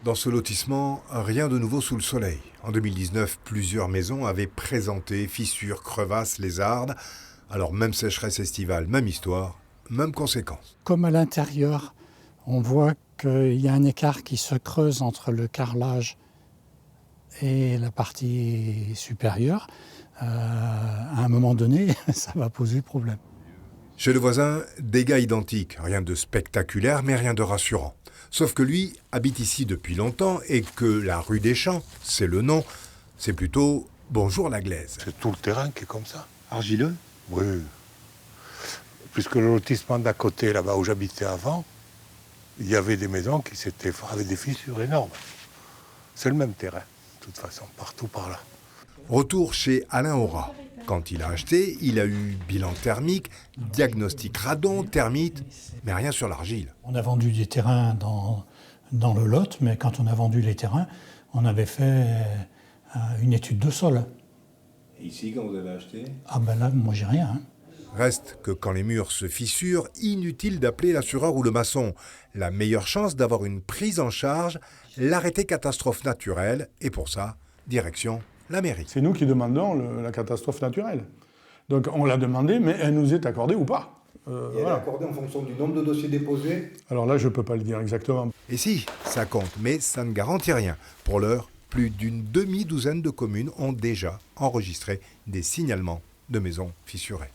Dans ce lotissement, rien de nouveau sous le soleil. En 2019, plusieurs maisons avaient présenté fissures, crevasses, lézardes. Alors même sécheresse estivale, même histoire, même conséquence. Comme à l'intérieur, on voit qu'il y a un écart qui se creuse entre le carrelage et la partie supérieure. À un moment donné, ça va poser problème. Chez le voisin, dégâts identiques, rien de spectaculaire mais rien de rassurant. Sauf que lui habite ici depuis longtemps et que la rue des Champs, c'est le nom, c'est plutôt bonjour la glaise. C'est tout le terrain qui est comme ça. Argileux? Oui. Puisque le lotissement d'à côté, là-bas où j'habitais avant, il y avait des maisons qui avaient des fissures énormes. C'est le même terrain, de toute façon, partout par là. Retour chez Alain Aura. Quand il a acheté, il a eu bilan thermique, diagnostic radon, termites, mais rien sur l'argile. On a vendu des terrains dans le Lot, mais quand on a vendu les terrains, on avait fait une étude de sol. Et ici, quand vous avez acheté? Ah ben là, moi j'ai rien. Reste que quand les murs se fissurent, inutile d'appeler l'assureur ou le maçon. La meilleure chance d'avoir une prise en charge, l'arrêté catastrophe naturelle, et pour ça, direction la mairie. C'est nous qui demandons la catastrophe naturelle. Donc on l'a demandé, mais elle nous est accordée ou pas. Et elle est accordée en fonction du nombre de dossiers déposés? Alors là, je ne peux pas le dire exactement. Et si, ça compte, mais ça ne garantit rien. Pour l'heure, plus d'une demi-douzaine de communes ont déjà enregistré des signalements de maisons fissurées.